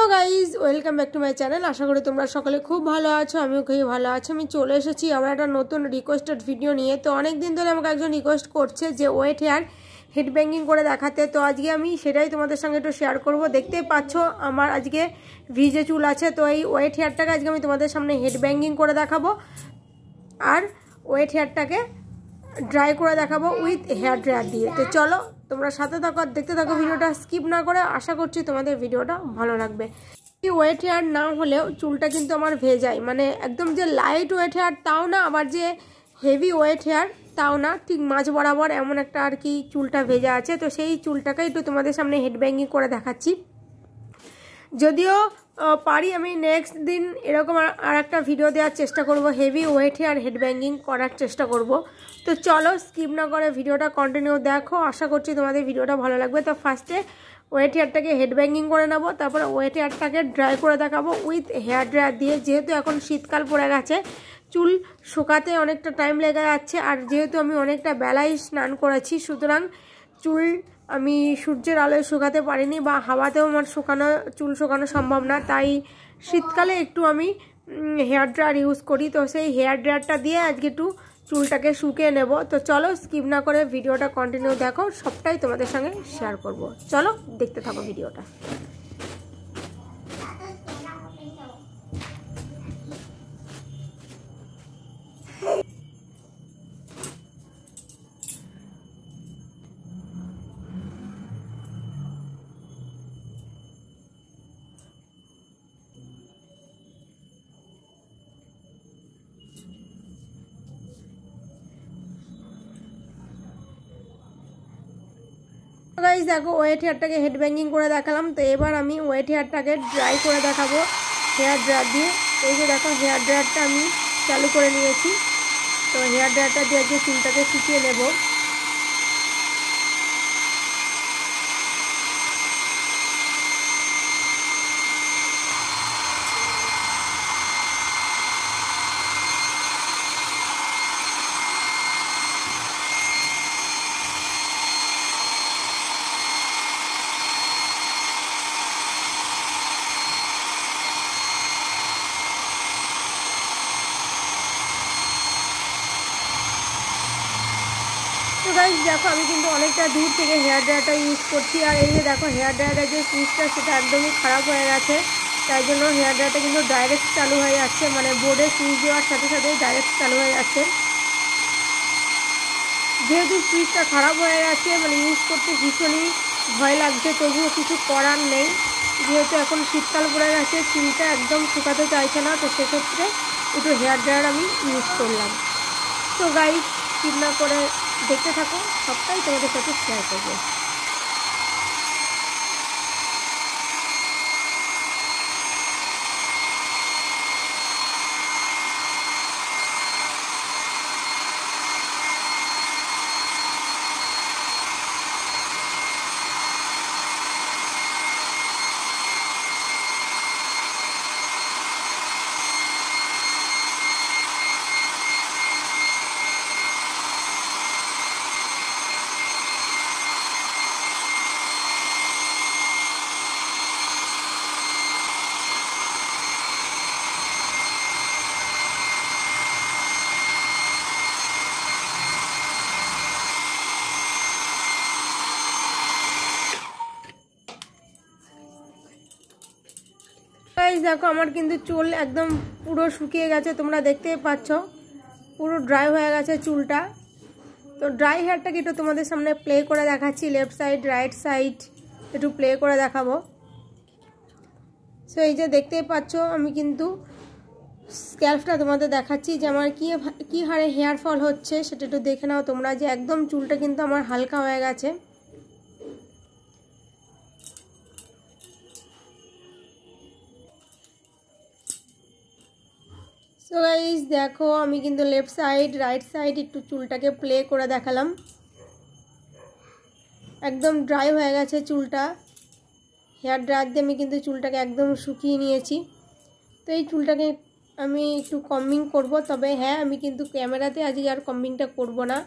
Hello guys, welcome back to my channel. আশা করি তোমরা সকলে খুব ভালো আছো, আমিও খুবই ভালো আছি। আমি চলে এসেছি আমার একটা নতুন রিকোয়েস্টেড ভিডিও নিয়ে। তো অনেক দিন ধরে আমাকে একজন রিকোয়েস্ট করছে যে ওয়েট হেয়ার হেড ব্যাঙ্গিং করে দেখাতে। তো আজকে আমি সেটাই তোমাদের সঙ্গে একটু শেয়ার করব। দেখতেই পাচ্ছ আমার আজকে ভিজে চুল আছে, তো এই ওয়েট হেয়ারটাকে আজকে আমি তোমাদের সামনে হেড ব্যাঙ্গিং করে দেখাবো আর ওয়েট হেয়ারটাকে ড্রাই করে দেখাবো উইথ হেয়ার ড্রায়ার দিয়ে। তো চলো তোমরা সাথে থাকো আর দেখতে থাকো ভিডিওটা স্কিপ না করে। আশা করছি তোমাদের ভিডিওটা ভালো লাগবে। ওয়েট হেয়ার না হলেও চুলটা কিন্তু আমার ভেজায়, মানে একদম যে লাইট ওয়েট হেয়ার তাও না, আবার যে হেভি ওয়েট হেয়ার তাও না, ঠিক মাঝ বরাবর এমন একটা আর কি চুলটা ভেজা আছে। তো সেই চুলটাকে একটু তোমাদের সামনে হেড ব্যাঙ্গিং করে দেখাচ্ছি। যদিও পারি আমি নেক্সট দিন এরকম আর একটা ভিডিও দেওয়ার চেষ্টা করব, heavy weight hair head banging করার চেষ্টা করব। তো চলো স্কিপ না করে ভিডিওটা কন্টিনিউ দেখো, আশা করছি তোমাদের ভিডিওটা ভালো লাগবে। তো ফার্স্টে ওয়েট হেয়ারটাকে হেড ব্যাঙ্গিং করে নেবো, তারপরে ওয়েট হেয়ারটাকে ড্রাই করে দেখাবো উইথ হেয়ার ড্রায়ার দিয়ে। যেহেতু এখন শীতকাল পড়ে গেছে, চুল শুকাতে অনেকটা টাইম লেগে যাচ্ছে, আর যেহেতু আমি অনেকটা বেলায় স্নান করেছি, সুতরাং চুল আমি সূর্যের আলোয় শুকাতে পারিনি বা হাওয়াতেও আমার চুল শুকানো সম্ভব না। তাই শীতকালে একটু আমি হেয়ার ড্রায়ার ইউজ করি। তো সেই হেয়ার ড্রায়ারটা দিয়ে আজকে একটু চুলটাকে শুকিয়ে নেব। তো চলো স্কিপ না করে ভিডিওটা কন্টিনিউ দেখো, সবটাই তোমাদের সঙ্গে শেয়ার করব। চলো দেখতে থাকো ভিডিওটা। গাইস দেখো ওয়েট হেয়ারটাকে হেড ব্যাঙ্গিং করে দেখালাম। তো এবার আমি ওয়েট হেয়ারটাকে ড্রাই করে দেখাবো হেয়ার ড্রায়ার দিয়ে। এই যে দেখো হেয়ার ড্রায়ারটা আমি চালু করে নিয়েছি। তো হেয়ার ড্রায়ারটা দিয়ে আজকে চুলটাকে শুকিয়ে নেব। তো গাইস দেখো আমি কিন্তু অনেকটা দূর থেকে হেয়ার ড্রায়ারটা ইউজ করছি, আর এই যে দেখো হেয়ার ড্রায়ারের যে সুইচটা সেটা একদমই খারাপ হয়ে গেছে। তাই জন্য হেয়ার ড্রায়ারটা কিন্তু ডাইরেক্ট চালু হয়ে যাচ্ছে, মানে বোর্ডে সুইচ দেওয়ার সাথে সাথে ডাইরেক্ট চালু হয়ে যাচ্ছে। যেহেতু সুইচটা খারাপ হয়ে গেছে, মানে ইউজ করতে ভীষণই ভয় লাগছে, তবুও কিছু করার নেই। যেহেতু এখন শীতকাল পড়ে গেছে, চুলটা একদম শুকাতে চাইছে না, তো সেক্ষেত্রে একটু হেয়ার ড্রায়ার আমি ইউজ করলাম। তো গাইস স্কিপ না করে দেখতে থাকো, সবটাই তোমাদের সাথে শেয়ার করবো। গাইস দেখো আমার কিন্তু চুল একদম পুরো শুকিয়ে গেছে, তোমরা দেখতেই পাচ্ছ পুরো ড্রাই হয়ে গেছে চুলটা। তো ড্রাই হেয়ারটাকে একটু তোমাদের সামনে প্লে করে দেখাচ্ছি, লেফট সাইড রাইট সাইড একটু প্লে করে দেখাবো। সো এই যে দেখতেই পাচ্ছ আমি কিন্তু স্ক্যাল্পটা তোমাদের দেখাচ্ছি যে আমার কি হারে হেয়ার ফল হচ্ছে, সেটা একটু দেখে নাও তোমরা, যে একদম চুলটা কিন্তু আমার হালকা হয়ে গেছে। সো গাইস দেখো আমি কিন্তু লেফট সাইড রাইট সাইড একটু চুলটাকে প্লে করে দেখালাম। একদম ড্রাই হয়ে গেছে চুলটা, হেয়ার ড্রায়ার দিয়ে আমি কিন্তু চুলটাকে একদম শুকিয়ে নিয়েছি। তো এই চুলটাকে আমি একটু কম্বিং করব, তবে হ্যাঁ আমি কিন্তু ক্যামেরাতে আজকে আর কম্বিংটা করব না,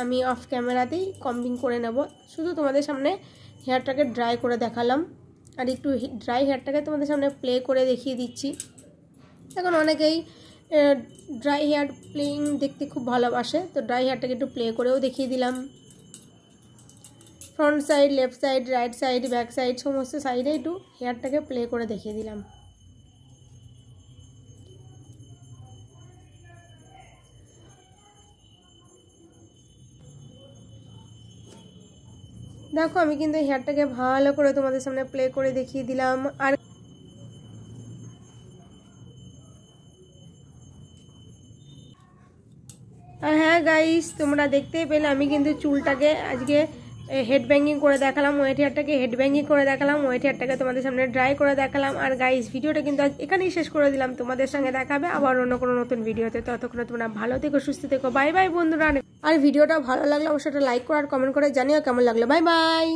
আমি অফ ক্যামেরাতেই কম্বিং করে নেব। শুধু তোমাদের সামনে হেয়ারটাকে ড্রাই করে দেখালাম আর একটু ড্রাই হেয়ারটাকে তোমাদের সামনে প্লে করে দেখিয়ে দিচ্ছি। এখন অনেকেই ড্রাই হেয়ার প্লেইং দেখতে খুব ভালোবাসে, তো ড্রাই হেয়ারটাকে একটু প্লে করেও দেখিয়ে দিলাম। Front side, left side, right side, back side সমস্ত সাইডে একটু হেয়ারটাকে প্লে করে দেখিয়ে দিলাম। দেখো আমি কিন্তু হেয়ারটাকে ভালো করে তোমাদের সামনে প্লে করে দেখিয়ে দিলাম। আর হ্যাঁ গাইস, তোমরা দেখতেই পেলে আমি কিন্তু চুলটাকে আজকে হেড ব্যাঙ্গিং করে দেখালাম, ওয়েট হেয়ারটাকে হেড ব্যাঙ্গিং করে দেখালাম, ওয়েট হেয়ারটাকে তোমাদের সামনে ড্রাই করে দেখালাম। আর গাইস ভিডিওটা কিন্তু এখানেই শেষ করে দিলাম, তোমাদের সঙ্গে দেখাবে আবার অন্য কোনো নতুন ভিডিওতে। ততক্ষণে তোমরা ভালো থেকো, সুস্থ থেকো, বাই বাই বন্ধুরা। আর ভিডিওটা ভালো লাগলে অবশ্যই লাইক করো আর কমেন্ট করে জানিও কেমন লাগলো। Bye bye.